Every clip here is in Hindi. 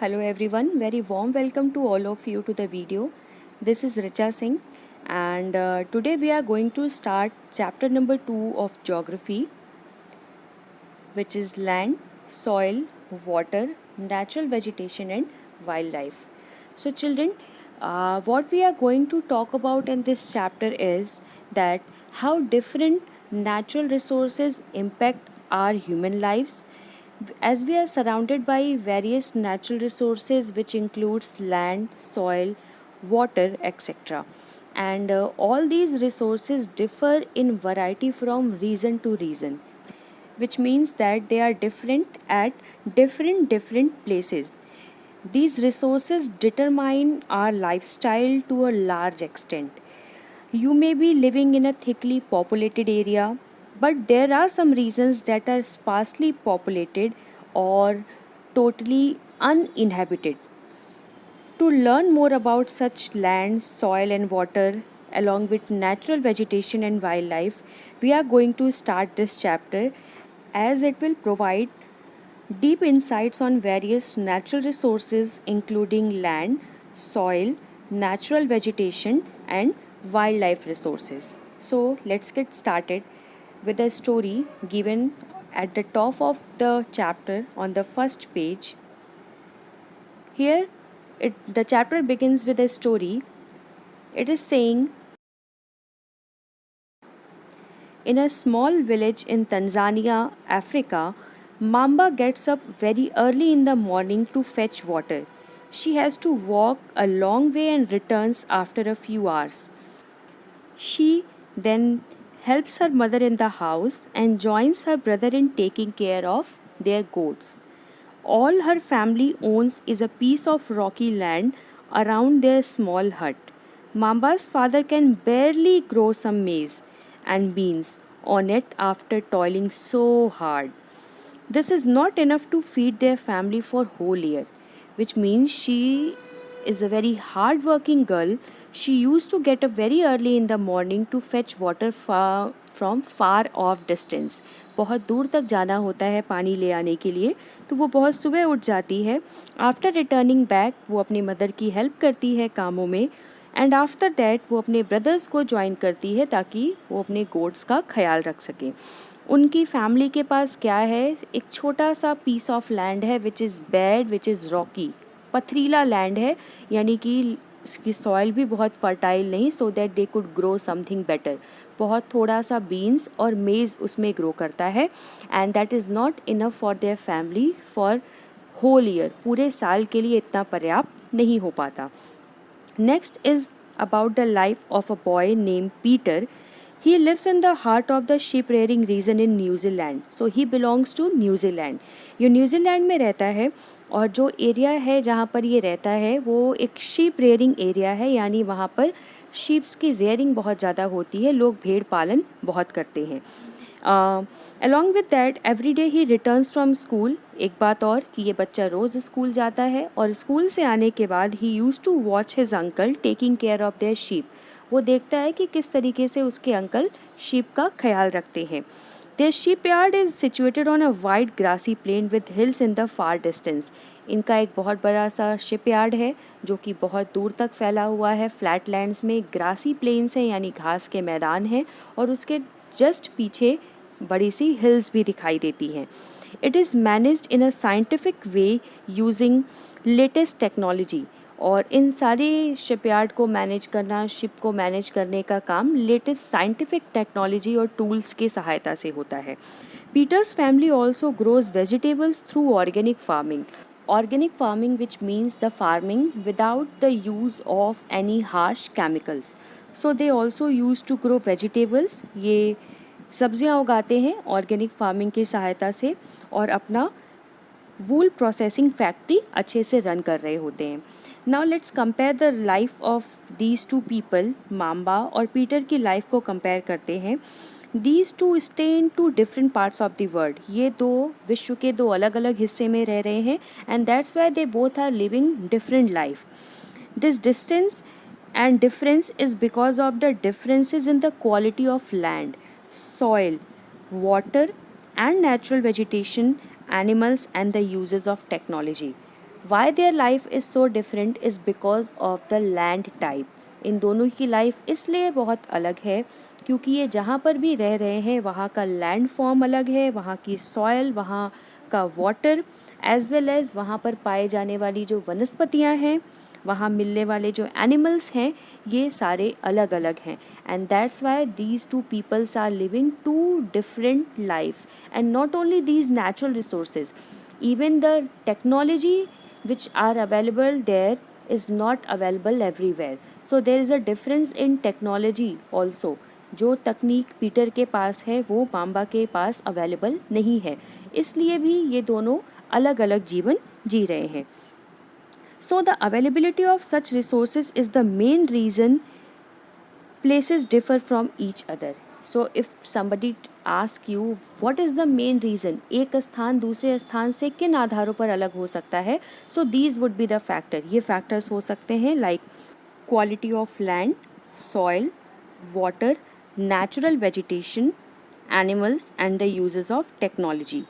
Hello everyone, very warm welcome to all of you to the video. This is Richa Singh and today we are going to start chapter number 2 of geography, which is land, soil, water, natural vegetation and wildlife. So children, what we are going to talk about in this chapter is that how different natural resources impact our human lives, as we are surrounded by various natural resources which includes land, soil, water, etc. And all these resources differ in variety from region to region, which means that they are different at different places. These resources determine our lifestyle to a large extent. You may be living in a thickly populated area, but there are some regions that are sparsely populated or totally uninhabited. To learn more about such land, soil, and water, along with natural vegetation and wildlife, we are going to start this chapter as it will provide deep insights on various natural resources, including land, soil, natural vegetation, and wildlife resources. So, let's get started with a story given at the top of the chapter on the first page. Here, the chapter begins with a story. It is saying, in a small village in Tanzania, Africa, Mamba gets up very early in the morning to fetch water. She has to walk a long way and returns after a few hours. She then helps her mother in the house and joins her brother in taking care of their goats. All her family owns is a piece of rocky land around their small hut. Mamba's father can barely grow some maize and beans on it after toiling so hard. This is not enough to feed their family for whole year, which means she is a very hard working girl. She used to get up very early in the morning to fetch water from far off distance. बहुत दूर तक जाना होता है पानी ले आने के लिए, तो वो बहुत सुबह उठ जाती है. आफ्टर रिटर्निंग बैक वो अपनी मदर की हेल्प करती है कामों में, एंड आफ्टर दैट वो अपने ब्रदर्स को ज्वाइन करती है ताकि वो अपने गोट्स का ख्याल रख सकें. उनकी फैमिली के पास क्या है, एक छोटा सा पीस ऑफ लैंड है which is bad, which is Rocky, पथरीला लैंड है, यानी कि इसकी सॉइल भी बहुत फर्टाइल नहीं, so that they could grow something better. बहुत थोड़ा सा बीन्स और मेज़ उसमें ग्रो करता है, and that is not enough for their family for whole year. पूरे साल के लिए इतना पर्याप्त नहीं हो पाता. Next is about the life of a boy named Peter. He lives in the heart of the sheep rearing region in New Zealand. So he belongs to New Zealand. ये न्यूजीलैंड में रहता है और जो एरिया है जहाँ पर ये रहता है वो एक शीप रेयरिंग एरिया है, यानी वहाँ पर शीप्स की रेयरिंग बहुत ज़्यादा होती है, लोग भेड़ पालन बहुत करते हैं. Along with that every day he returns from school. एक बात और कि ये बच्चा रोज़ स्कूल जाता है और स्कूल से आने के बाद ही used to watch his uncle taking care of their sheep. वो देखता है कि किस तरीके से उसके अंकल शीप का ख्याल रखते हैं. There ship yard is situated on a wide grassy plain with hills in the far distance. इनका एक बहुत बड़ा सा शिप यार्ड है जो कि बहुत दूर तक फैला हुआ है. फ्लैट लैंड्स में ग्रासी प्लेन्स हैं, यानी घास के मैदान हैं, और उसके जस्ट पीछे बड़ी सी हिल्स भी दिखाई देती हैं. It is managed in a scientific way using latest technology. और इन सारे शिपयार्ड को मैनेज करना, शिप को मैनेज करने का काम लेटेस्ट साइंटिफिक टेक्नोलॉजी और टूल्स की सहायता से होता है. Peter's family also grows vegetables through organic farming. Organic farming, which means the farming without the use of any harsh chemicals. So they also used to grow vegetables. ये सब्जियां उगाते हैं ऑर्गेनिक फार्मिंग की सहायता से और अपना वूल प्रोसेसिंग फैक्ट्री अच्छे से रन कर रहे होते हैं. Now let's compare the life of these two people. Mamba और पीटर की लाइफ को कंपेयर करते हैं. These two stay in two different parts of the world. ये दो विश्व के दो अलग अलग हिस्से में रह रहे हैं, and that's why they both are living different life. This distance and difference is because of the differences in the quality of land, soil, water and natural vegetation, animals and the uses of technology. Why their life is so different is because of the land type. इन दोनों की लाइफ इसलिए बहुत अलग है क्योंकि ये जहाँ पर भी रह रहे हैं वहाँ का लैंड फॉर्म अलग है, वहाँ की सॉयल, वहाँ का वाटर, एज वेल एज वहाँ पर पाए जाने वाली जो वनस्पतियाँ हैं, वहाँ मिलने वाले जो एनिमल्स हैं, ये सारे अलग अलग हैं. And that's why these two peoples are living two different life. And not only these natural resources, even the technology which are available there is not available everywhere. So there is a difference in technology also. जो तकनीक पीटर के पास है वो माम्बा के पास अवेलेबल नहीं है, इसलिए भी ये दोनों अलग अलग जीवन जी रहे हैं. So the availability of such resources is the main reason places differ from each other. So if somebody ask you what is the main reason, एक स्थान दूसरे स्थान से किन आधारों पर अलग हो सकता है, so these would be the factor. ये factors हो सकते हैं like quality of land, soil, water, natural vegetation, animals and the uses of technology.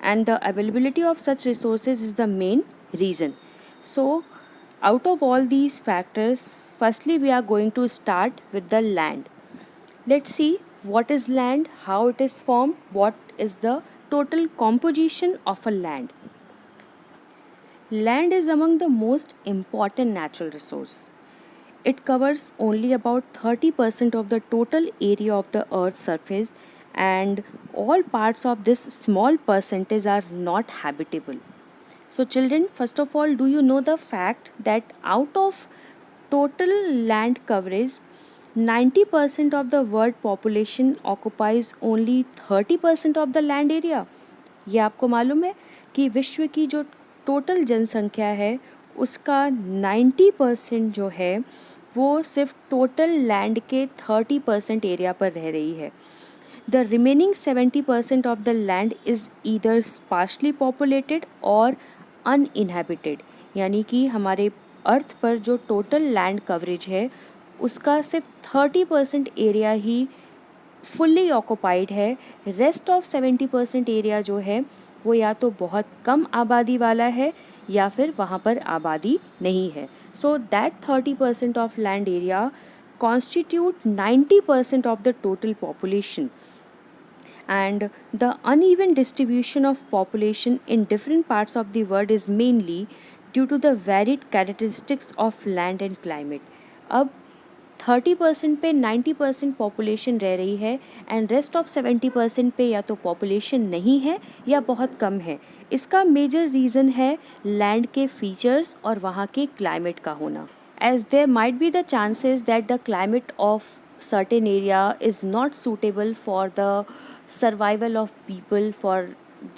And the availability of such resources is the main reason. So out of all these factors, firstly we are going to start with the land. Let's see what is land, how it is formed, what is the total composition of a land. Land is among the most important natural resource. It covers only about 30% of the total area of the earth's surface, and all parts of this small percentage are not habitable. So children, first of all, do you know the fact that out of total land coverage, 90% of the world population occupies only 30% of the land area. ये आपको मालूम है कि विश्व की जो टोटल जनसंख्या है उसका 90% जो है वो सिर्फ टोटल लैंड के 30% एरिया पर रह रही है. The remaining 70% of the land is either sparsely populated और uninhabited. यानी कि हमारे अर्थ पर जो टोटल लैंड कवरेज है उसका सिर्फ 30% एरिया ही फुल्ली ऑक्युपाइड है. रेस्ट ऑफ 70% एरिया जो है वो या तो बहुत कम आबादी वाला है या फिर वहाँ पर आबादी नहीं है. So that 30% of land area constitute 90% of the total population. And the uneven distribution of population in different parts of the world is mainly due to the varied characteristics of land and climate. अब 30% पे 90% पॉपुलेशन रह रही है एंड रेस्ट ऑफ 70% पे या तो पॉपुलेशन नहीं है या बहुत कम है. इसका मेजर रीज़न है लैंड के फीचर्स और वहाँ के क्लाइमेट का होना. As there might be the chances that the climate of certain area is not suitable for the survival of people, for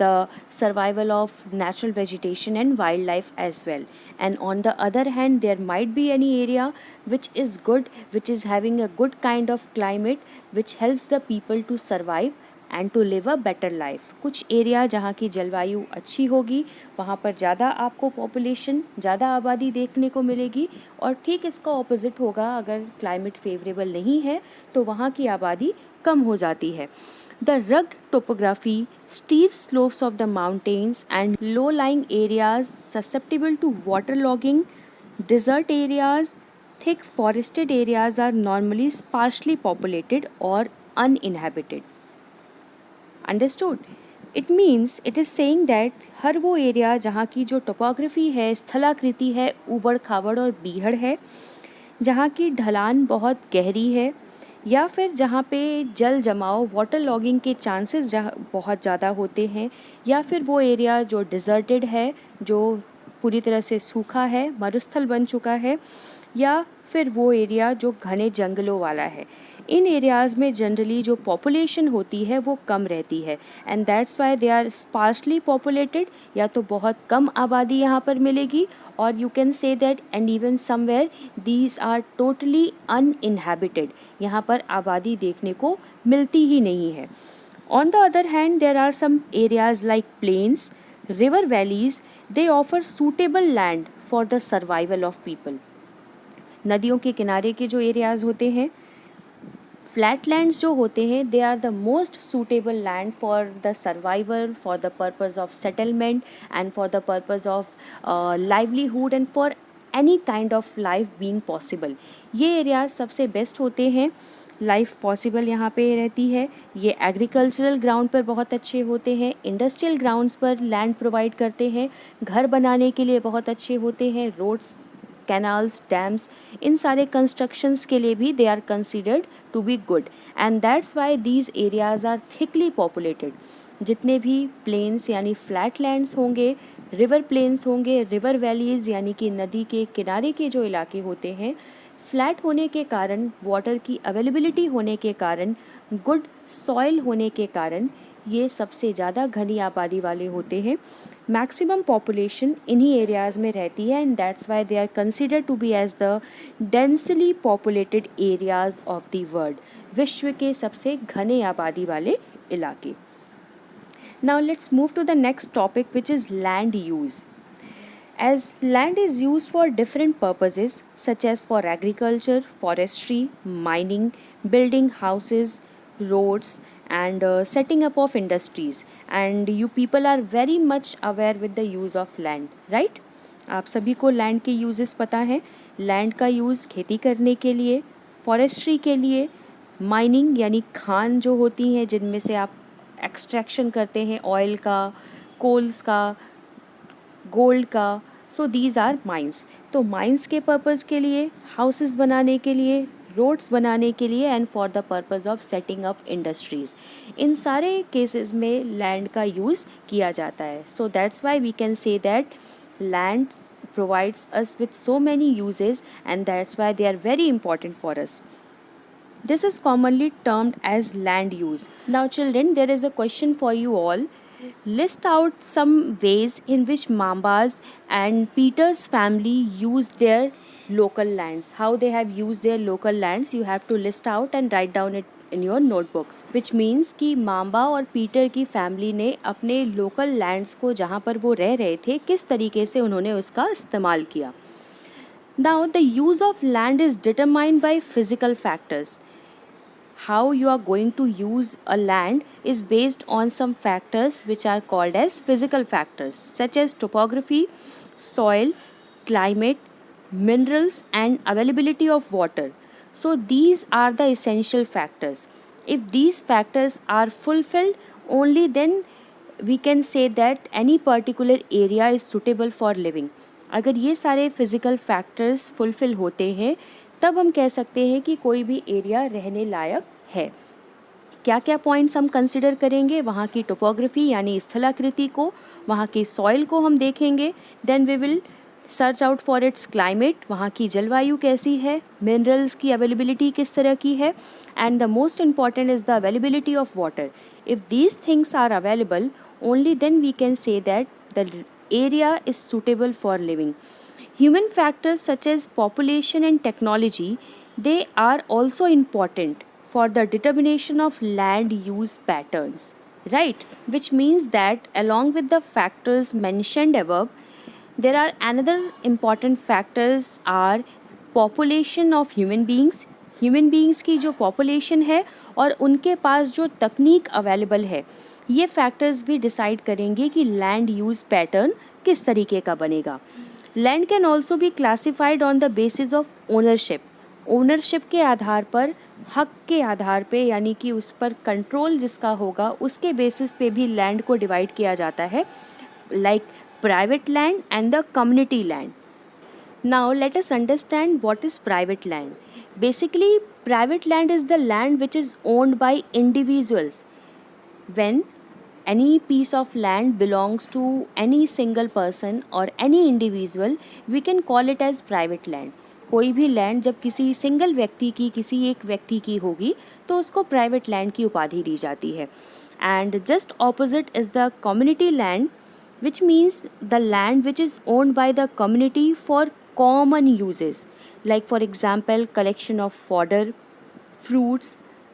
the survival of natural vegetation and wildlife as well. And on the other hand, there might be any area which is good, which is having a good kind of climate which helps the people to survive and to live a better life. कुछ एरिया जहाँ की जलवायु अच्छी होगी वहाँ पर ज़्यादा आपको पॉपुलेशन, ज़्यादा आबादी देखने को मिलेगी, और ठीक इसका ऑपोजिट होगा अगर क्लाइमेट फेवरेबल नहीं है तो वहाँ की आबादी कम हो जाती है. The rugged topography, steep slopes of the mountains and low-lying areas susceptible to waterlogging, desert areas, thick forested areas are normally sparsely populated or uninhabited. Understood? It means it is saying that हर वो एरिया जहाँ की जो टोपोग्राफी है, स्थलाकृति है, ऊबड़ खाबड़ और बीहड़ है, जहाँ की ढलान बहुत गहरी है, या फिर जहाँ पे जल जमाव, वाटर लॉगिंग के चांसेस बहुत ज़्यादा होते हैं, या फिर वो एरिया जो डिज़र्टेड है, जो पूरी तरह से सूखा है, मरुस्थल बन चुका है, या फिर वो एरिया जो घने जंगलों वाला है. इन एरियाज़ में जनरली जो पॉपुलेशन होती है वो कम रहती है and that's why they are sparsely populated. या तो बहुत कम आबादी यहाँ पर मिलेगी, और you can say that and even somewhere these are totally uninhabited. यहाँ पर आबादी देखने को मिलती ही नहीं है. On the other hand there are some areas like plains, river valleys, they offer suitable land for the survival of people. नदियों के किनारे के जो एरियाज़ होते हैं, फ्लैटलैंड्स जो होते हैं they are the most suitable land for the survival, for the purpose of settlement and for the purpose of livelihood and for any kind of life being possible. ये एरियाज सबसे बेस्ट होते हैं, लाइफ पॉसिबल यहाँ पे रहती है। ये एग्रीकल्चरल ग्राउंड पर बहुत अच्छे होते हैं, इंडस्ट्रियल ग्राउंड्स पर लैंड प्रोवाइड करते हैं, घर बनाने के लिए बहुत अच्छे होते हैं, रोड्स, कैनाल्स, डैम्स, इन सारे कंस्ट्रक्शंस के लिए भी they are considered to be good and that's why these areas are thickly populated. जितने भी प्लेन्स यानी फ्लैट लैंड्स होंगे, रिवर प्लेन्स होंगे, रिवर वैलीज़ यानी कि नदी के किनारे के जो इलाके होते हैं, फ्लैट होने के कारण, वाटर की अवेलेबिलिटी होने के कारण, गुड सॉइल होने के कारण ये सबसे ज़्यादा घनी आबादी वाले होते हैं। मैक्सिमम पॉपुलेशन इन्हीं एरियाज़ में रहती है and that's why they are considered to be as the densely populated areas of the world, विश्व के सबसे घने आबादी वाले इलाके। Now let's move to the next topic, which is land use. As land is used for different purposes such as for agriculture, forestry, mining, building houses, roads and setting up of industries, and you people are very much aware with the use of land, right? आप सभी को लैंड के यूजेस पता है। लैंड का यूज़ खेती करने के लिए, फॉरेस्ट्री के लिए, माइनिंग यानी खान जो होती हैं जिनमें से आप एक्सट्रैक्शन करते हैं ऑयल का, कोल्स का, गोल्ड का, सो दीज आर माइंस। तो माइंस के पर्पज़ के लिए, हाउसेस बनाने के लिए, रोड्स बनाने के लिए and for the purpose of setting up industries, इन सारे केसेस में लैंड का यूज़ किया जाता है। So that's why we can say that land provides us with so many uses and that's why they are very important for us. This is commonly termed as land use. Now children, there is a question for you all. List out some ways in which Mambas and Peter's family use their local lands. How they have used their local lands, you have to list out and write down it in your notebooks. Which means कि माम्बा और पीटर की फैमिली ने अपने लोकल लैंड्स को जहाँ पर वो रह रहे थे किस तरीके से उन्होंने उसका इस्तेमाल किया। Now the use of land is determined by physical factors. How you are going to use a land is based on some factors which are called as physical factors such as topography, soil, climate, minerals and availability of water. So these are the essential factors. If these factors are fulfilled, only then we can say that any particular area is suitable for living. अगर ये सारे physical factors fulfill होते हैं तब हम कह सकते हैं कि कोई भी एरिया रहने लायक है। क्या क्या पॉइंट्स हम कंसिडर करेंगे? वहाँ की टोपोग्राफी यानी स्थलाकृति को, वहाँ की सॉइल को हम देखेंगे, then we will search out for its climate, वहाँ की जलवायु कैसी है, मिनरल्स की अवेलेबिलिटी किस तरह की है, and the most important is the availability of water. If these things are available, only then we can say that the area is suitable for living. Human factors such as population and technology, they are also important for the determination of land use patterns, right? Which means that along with the factors mentioned above, there are another important factors are population of human beings. Human beings की जो पॉपुलेशन है और उनके पास जो तकनीक अवेलेबल है, ये फैक्टर्स भी डिसाइड करेंगे कि लैंड यूज़ पैटर्न किस तरीके का बनेगा। Land can also be classified on the basis of ownership. Ownership के आधार पर, हक के आधार पे, यानी कि उस पर कंट्रोल जिसका होगा उसके बेसिस पे भी लैंड को डिवाइड किया जाता है, like private land and the community land. Now let us understand what is private land. Basically, private land is the land which is owned by individuals. When any piece of land belongs to any single person or any individual, we can call it as private land. कोई भी लैंड जब किसी सिंगल व्यक्ति की, किसी एक व्यक्ति की होगी तो उसको प्राइवेट लैंड की उपाधि दी जाती है। And just opposite is the community land, which means the land which is owned by the community for common uses, like for example collection of fodder, fruits,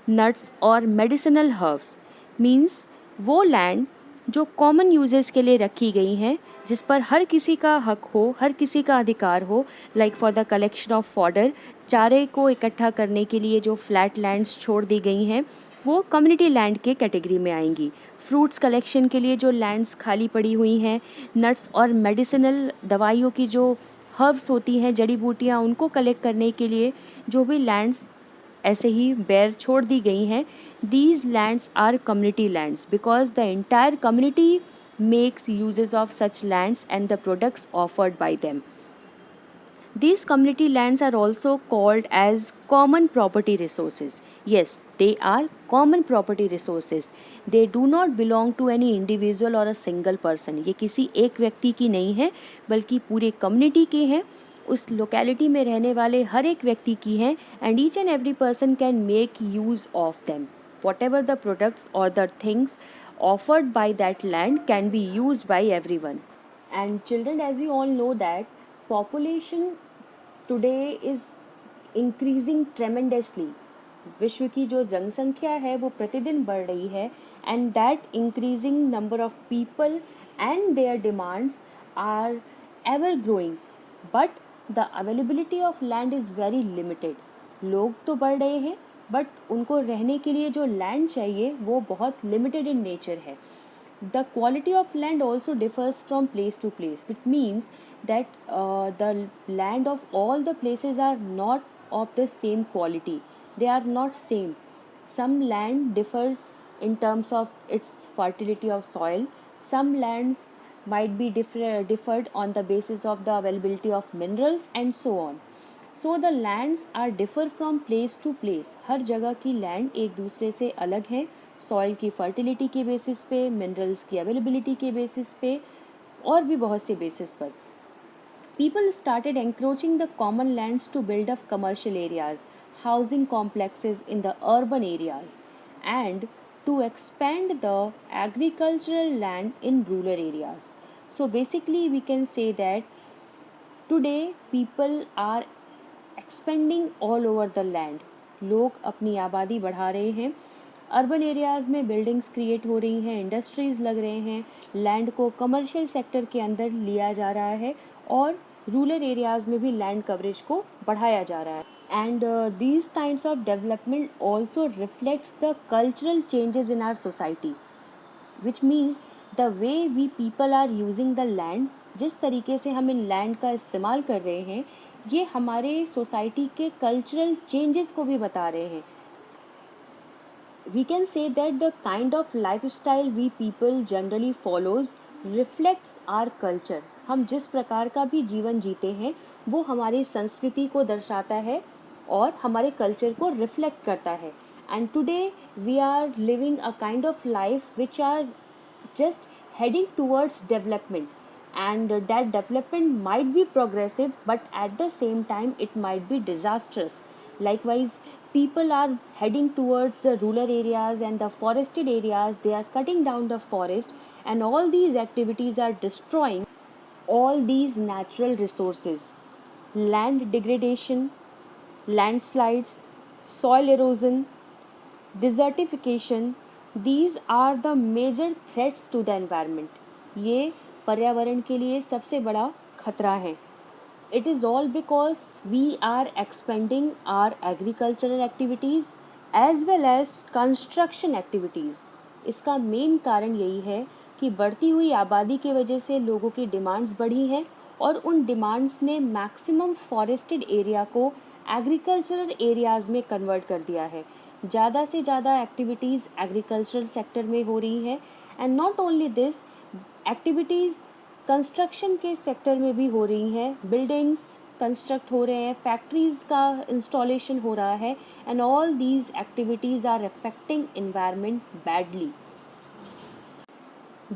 nuts और medicinal herbs, means वो land जो common uses के लिए रखी गई हैं, जिस पर हर किसी का हक हो, हर किसी का अधिकार हो, like for the collection of fodder, चारे को इकट्ठा करने के लिए जो फ्लैट लैंड्स छोड़ दी गई हैं वो कम्युनिटी लैंड के कैटेगरी में आएंगी। फ्रूट्स कलेक्शन के लिए जो लैंड्स खाली पड़ी हुई हैं, नट्स और मेडिसिनल दवाइयों की जो हर्ब्स होती हैं, जड़ी बूटियाँ, उनको कलेक्ट करने के लिए जो भी लैंड्स ऐसे ही बेयर छोड़ दी गई हैं, these lands are community lands because the entire community makes uses of such lands and the products offered by them. These community lands are also called as common property resources. Yes, they are common property resources. They do not belong to any individual or a single person. ये किसी एक व्यक्ति की नहीं है बल्कि पूरे कम्युनिटी के हैं, उस लोकेलिटी में रहने वाले हर एक व्यक्ति की हैं, and each and every person can make use of them. Whatever the products or the things offered by that land can be used by everyone. And children, as you all know that population today is increasing tremendously. विश्व की जो जनसंख्या है वो प्रतिदिन बढ़ रही है, and that increasing number of people and their demands are ever growing, but the availability of land is very limited. लोग तो बढ़ रहे हैं बट उनको रहने के लिए जो लैंड चाहिए वो बहुत लिमिटेड इन नेचर है. The quality of land also differs from place to place, which means that the land of all the places are not of the same quality. They are not same. Some land differs in terms of its fertility of soil. Some lands might be differed on the basis of the availability of minerals and so on. So the lands are differ from place to place. हर जगह की लैंड एक दूसरे से अलग है, सॉइल की फर्टिलिटी के बेसिस पे, मिनरल्स की अवेलेबिलिटी के बेसिस पे और भी बहुत से बेसिस पर. People started encroaching the common lands to build up commercial areas, housing complexes in the urban areas, and to expand the agricultural land in rural areas. So basically we can say that today people are expanding all over the land. लोग अपनी आबादी बढ़ा रहे हैं, अर्बन एरियाज़ में बिल्डिंग्स क्रिएट हो रही हैं, इंडस्ट्रीज़ लग रहे हैं, लैंड को कमर्शियल सेक्टर के अंदर लिया जा रहा है और रूरल एरियाज़ में भी लैंड कवरेज को बढ़ाया जा रहा है. And these kinds of development also reflects the cultural changes in our society, which means the way we people are using the land. जिस तरीके से हम इन लैंड का इस्तेमाल कर रहे हैं ये हमारे सोसाइटी के कल्चरल चेंजेस को भी बता रहे हैं. We can say that the kind of life style we people generally follows reflects our culture. हम जिस प्रकार का भी जीवन जीते हैं वो हमारी संस्कृति को दर्शाता है और हमारे कल्चर को रिफ्लेक्ट करता है. And today we are living a kind of life which are just heading towards development, and that development might be progressive but at the same time it might be disastrous. Likewise, people are heading towards the rural areas and the forested areas. They are cutting down the forest, and all these activities are destroying all these natural resources. Land degradation, landslides, soil erosion, desertification, these are the major threats to the environment. ये पर्यावरण के लिए सबसे बड़ा खतरा है. It is all because we are expanding our agricultural activities as well as construction activities. इसका मेन कारण यही है कि बढ़ती हुई आबादी की वजह से लोगों की डिमांड्स बढ़ी हैं और उन डिमांड्स ने मैक्सिमम फॉरेस्टेड एरिया को एग्रीकल्चरल एरियाज़ में कन्वर्ट कर दिया है. ज़्यादा से ज़्यादा एक्टिविटीज़ एग्रीकल्चरल सेक्टर में हो रही है. And not only this, activities construction के सेक्टर में भी हो रही हैं. बिल्डिंग्स कंस्ट्रक्ट हो रहे हैं, फैक्ट्रीज़ का इंस्टॉलेशन हो रहा है, and all these activities are affecting environment badly.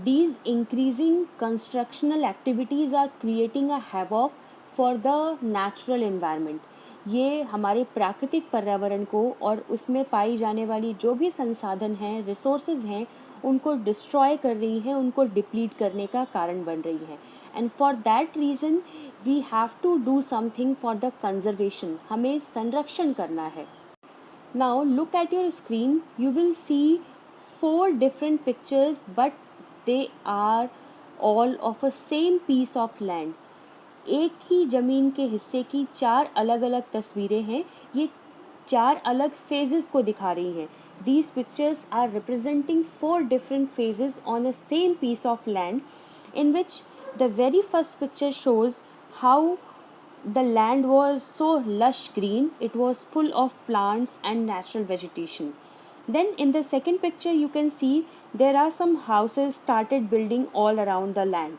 These increasing constructional activities are creating a havoc for the natural environment. ये हमारे प्राकृतिक पर्यावरण को और उसमें पाई जाने वाली जो भी संसाधन हैं, रिसोर्सेज हैं, उनको डिस्ट्रॉय कर रही हैं, उनको डिप्लीट करने का कारण बन रही है. And for that reason we have to do something for the conservation. हमें संरक्षण करना है. Now look at your screen. You will see 4 different pictures, but they are all of a same piece of land. एक ही ज़मीन के हिस्से की 4 अलग-अलग तस्वीरें हैं। ये 4 अलग phases को दिखा रही हैं। These pictures are representing 4 different phases on a same piece of land, in which the very first picture shows how the land was so lush green, it was full of plants and natural vegetation. Then in the second picture you can see there are some houses started building all around the land.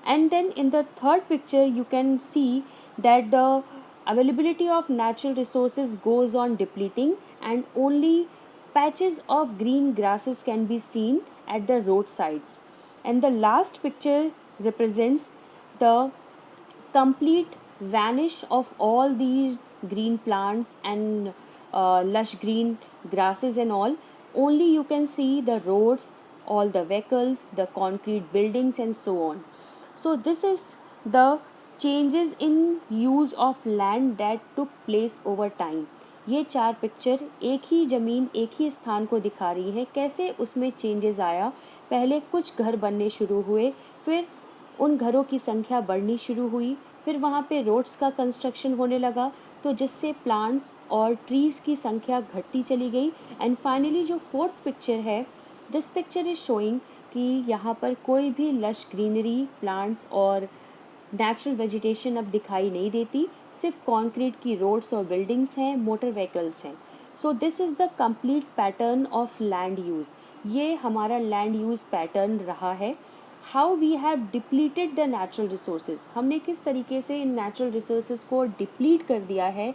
And then in the third picture you can see that the availability of natural resources goes on depleting, and only patches of green grasses can be seen at the roadsides. And the last picture represents the complete vanish of all these green plants and lush green grasses and all. Only you can see the roads, all the vehicles, the concrete buildings and so on. So this is the changes in use of land that took place over time. ये 4 पिक्चर एक ही ज़मीन एक ही स्थान को दिखा रही है, कैसे उसमें चेंजेस आया। पहले कुछ घर बनने शुरू हुए, फिर उन घरों की संख्या बढ़नी शुरू हुई, फिर वहाँ पे रोड्स का कंस्ट्रक्शन होने लगा, तो जिससे प्लांट्स और ट्रीज़ की संख्या घटती चली गई। एंड फाइनली जो फोर्थ पिक्चर है, दिस पिक्चर इज़ शोइंग कि यहाँ पर कोई भी लश ग्रीनरी, प्लांट्स और नेचुरल वेजिटेशन अब दिखाई नहीं देती, सिर्फ कंक्रीट की रोड्स और बिल्डिंग्स हैं, मोटर व्हीकल्स हैं। So this is the complete pattern of land use. ये हमारा लैंड यूज़ पैटर्न रहा है। How we have depleted the natural resources, हमने किस तरीके से इन नेचुरल रिसोर्सेज को डिप्लीट कर दिया है।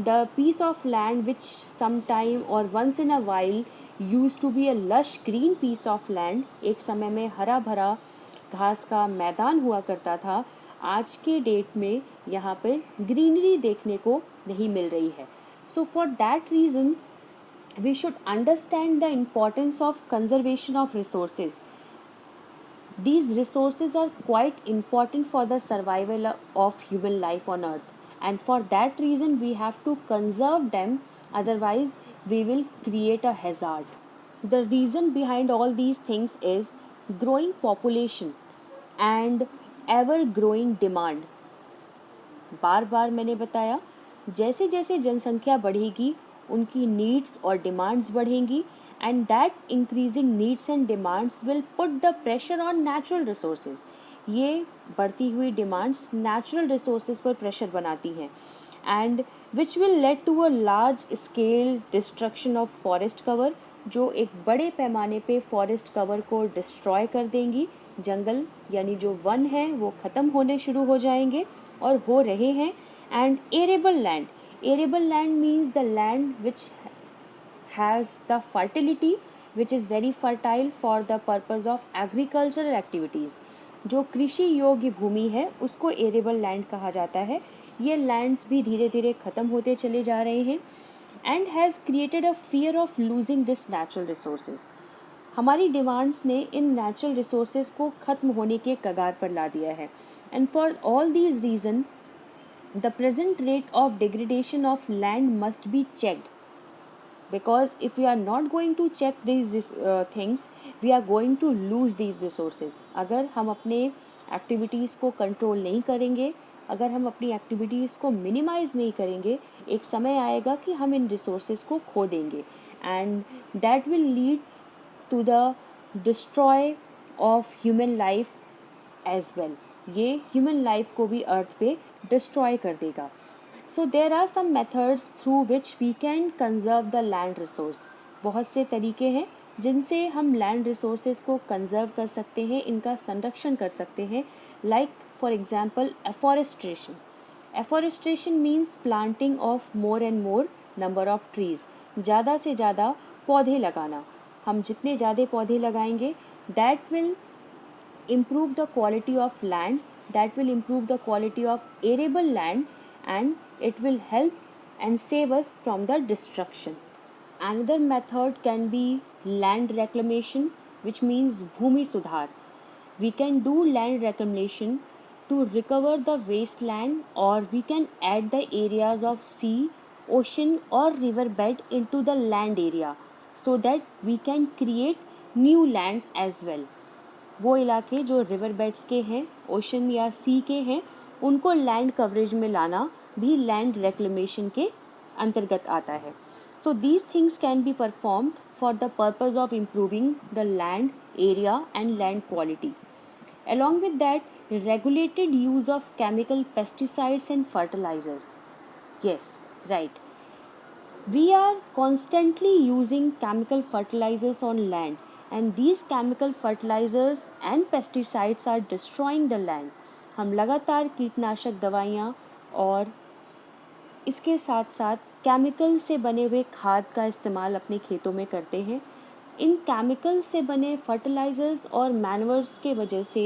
The piece of land which some time और once in a while used to be a lush green piece of land, एक समय में हरा भरा घास का मैदान हुआ करता था, आज के डेट में यहाँ पर ग्रीनरी देखने को नहीं मिल रही है। So for that reason we should understand the importance of conservation of resources. These resources are quite important for the survival of human life on earth, and for that reason we have to conserve them, otherwise we will create a hazard. The reason behind all these things is growing population and ever growing demand. बार बार मैंने बताया, जैसे जैसे जनसंख्या बढ़ेगी उनकी नीड्स और डिमांड्स बढ़ेंगी, and that increasing needs and demands will put the pressure on natural resources. ये बढ़ती हुई डिमांड्स नेचुरल रिसोर्सेज पर प्रेशर बनाती हैं, and which will lead to a large scale destruction of forest cover, जो एक बड़े पैमाने पे फॉरेस्ट कवर को डिस्ट्रॉय कर देंगी। जंगल यानी जो वन है वो ख़त्म होने शुरू हो जाएंगे और हो रहे हैं। And arable land means the land which has the fertility which is very fertile for the purpose of agricultural activities. जो कृषि योग्य भूमि है उसको एरेबल लैंड कहा जाता है। ये लैंड्स भी धीरे धीरे ख़त्म होते चले जा रहे हैं, and has created a fear of losing this natural resources. हमारी डिमांड्स ने इन नेचुरल रिसोर्सेज को ख़त्म होने के कगार पर ला दिया है। And for all these reason the present rate of degradation of land must be checked, because if we are not going to check these things, we are going to lose these resources. अगर हम अपने एक्टिविटीज़ को कंट्रोल नहीं करेंगे, अगर हम अपनी एक्टिविटीज़ को मिनिमाइज़ नहीं करेंगे, एक समय आएगा कि हम इन रिसोर्सेज को खो देंगे, and that will lead to the destroy of human life as well. ये ह्यूमन लाइफ को भी अर्थ पे डिस्ट्रॉय कर देगा। So there are some methods through which we can conserve the land resource. बहुत से तरीके हैं जिनसे हम लैंड रिसोर्सेज को कंजर्व कर सकते हैं, इनका संरक्षण कर सकते हैं। Like for example afforestation. Afforestation means planting of more and more number of trees. ज़्यादा से ज़्यादा पौधे लगाना। हम जितने ज़्यादा पौधे लगाएंगे, that will improve the quality of land, that will improve the quality of arable land, and it will help and save us from the destruction. Another method can be land reclamation, which means bhumi sudhar. We can do land reclamation to recover the wasteland, or we can add the areas of sea, ocean or river bed into the land area, so that we can create new lands as well. वो इलाके जो रिवर बेड्स के हैं, ओशन या सी के हैं, उनको लैंड कवरेज में लाना भी लैंड रेक्लेमेशन के अंतर्गत आता है. So these things can be performed for the purpose of improving the land area and land quality. Along with that, regulated use of chemical pesticides and fertilizers. Yes, right. We are constantly using chemical fertilizers on land, and these chemical fertilizers and pesticides are destroying the land. हम लगातार कीटनाशक दवाइयाँ और इसके साथ साथ केमिकल से बने हुए खाद का इस्तेमाल अपने खेतों में करते हैं. इन केमिकल से बने फर्टिलाइज़र्स और मैन्योर्स के वजह से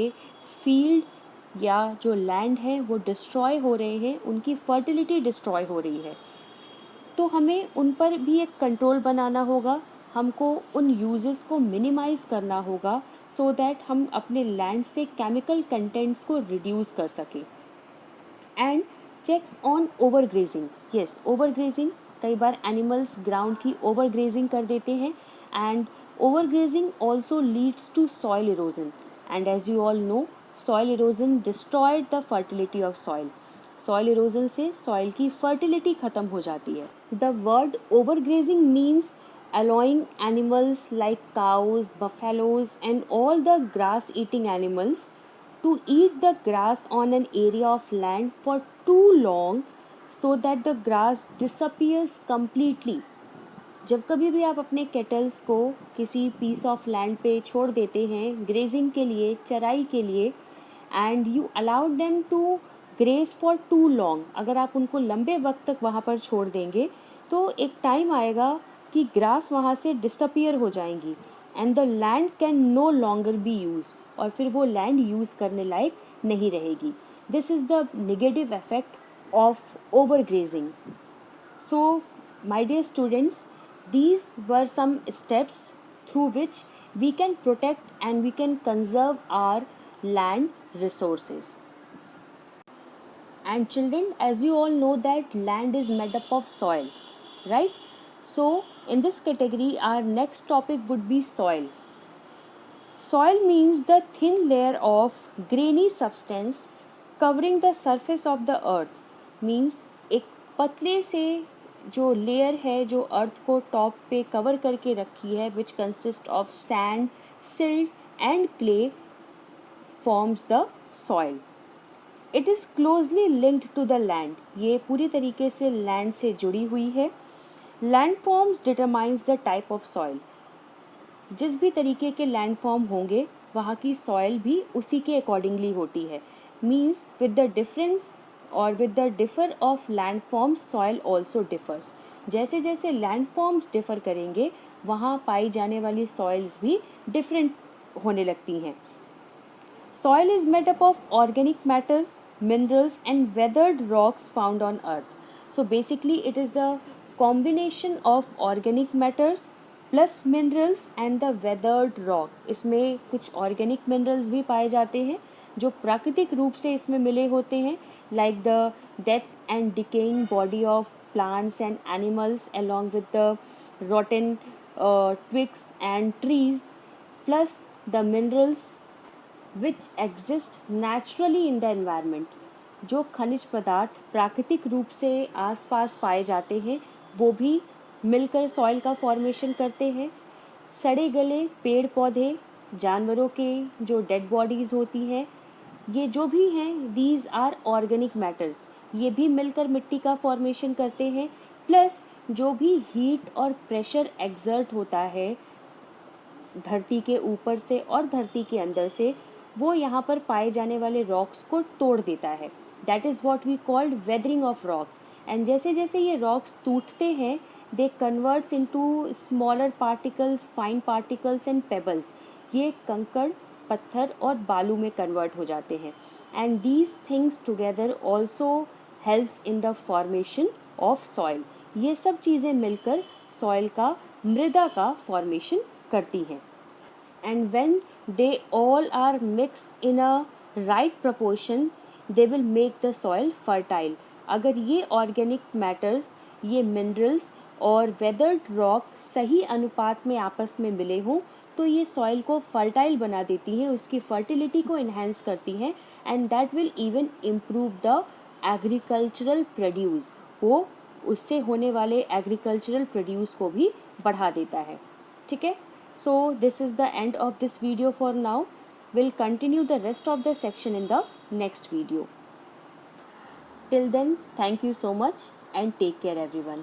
फील्ड या जो लैंड है वो डिस्ट्रॉय हो रहे हैं, उनकी फर्टिलिटी डिस्ट्रॉय हो रही है. तो हमें उन पर भी एक कंट्रोल बनाना होगा. हमको उन यूजेस को मिनिमाइज़ करना होगा सो दैट हम अपने लैंड से केमिकल कंटेंट्स को रिड्यूस कर सकें. And checks on overgrazing. Yes, overgrazing, कई बार एनिमल्स ग्राउंड की ओवरग्रेजिंग कर देते हैं, and overgrazing also leads to soil erosion. And as you all know, soil erosion destroyed the fertility of soil. Soil erosion से सॉइल की फर्टिलिटी ख़त्म हो जाती है. The word overgrazing means allowing animals like cows, buffaloes and all the grass eating animals to eat the grass on an area of land for too long so that the grass disappears completely. जब कभी भी आप अपने केटल्स को किसी पीस ऑफ लैंड पे छोड़ देते हैं ग्रेजिंग के लिए, चराई के लिए, and you allowed them to graze for too long, अगर आप उनको लंबे वक्त तक वहाँ पर छोड़ देंगे तो एक टाइम आएगा कि ग्रास वहाँ से डिसअपियर हो जाएंगी and the land can no longer be use, और फिर वो लैंड यूज़ करने लायक नहीं रहेगी. This is the negative effect of over grazing. So my dear students, these were some steps through which we can protect and we can conserve our land resources. And children, as you all know that land is made up of soil, right? So in this category our next topic would be soil. Soil means the thin layer of grainy substance covering the surface of the earth. Means एक पतले से जो लेयर है जो अर्थ को टॉप पे कवर करके रखी है, which consist of sand, silt and clay, forms the soil. It is closely linked to the land. ये पूरी तरीके से लैंड से जुड़ी हुई है. Land forms determines the type of soil. जिस भी तरीके के लैंड फॉर्म होंगे वहाँ की सॉइल भी उसी के अकॉर्डिंगली होती है. मीन्स विद द डिफरेंस और with the differ of land forms soil also differs. जैसे जैसे लैंड फॉर्म्स डिफर करेंगे वहाँ पाई जाने वाली सॉइल्स भी डिफरेंट होने लगती हैं. Soil is made up of organic matters, minerals and weathered rocks found on earth. So basically it is the combination of organic matters plus minerals and the weathered rock. इसमें कुछ ऑर्गेनिक मिनरल्स भी पाए जाते हैं जो प्राकृतिक रूप से इसमें मिले होते हैं, like the death and decaying body of plants and animals along with the rotten twigs and trees, plus the minerals which exist naturally in the environment. जो खनिज पदार्थ प्राकृतिक रूप से आसपास पाए जाते हैं वो भी मिलकर सॉइल का फॉर्मेशन करते हैं. सड़े गले पेड़ पौधे, जानवरों के जो डेड बॉडीज़ होती हैं, ये जो भी हैं दीज आर ऑर्गेनिक मैटर्स. ये भी मिलकर मिट्टी का फॉर्मेशन करते हैं. प्लस जो भी हीट और प्रेशर एक्सर्ट होता है धरती के ऊपर से और धरती के अंदर से, वो यहाँ पर पाए जाने वाले रॉक्स को तोड़ देता है. That is what we called weathering of rocks. And जैसे जैसे ये रॉक्स टूटते हैं they converts into smaller particles, fine particles and pebbles. ये कंकड़, पत्थर और बालू में कन्वर्ट हो जाते हैं. And these things together also helps in the formation of soil. ये सब चीज़ें मिलकर सॉइल का, मृदा का फॉर्मेशन करती हैं. And when they all are mix in a right proportion they will make the soil fertile. अगर ये ऑर्गेनिक मैटर्स, ये मिनरल्स और वेदर्ड रॉक सही अनुपात में आपस में मिले हों तो ये सॉइल को फर्टाइल बना देती हैं, उसकी फर्टिलिटी को इन्हेंस करती हैं, and that will even improve the agricultural produce, वो उससे होने वाले एग्रीकल्चरल प्रोड्यूस को भी बढ़ा देता है। ठीक है, सो this is the end of this video for now. Will continue the rest of the section in the next video. Till then, thank you so much and take care everyone.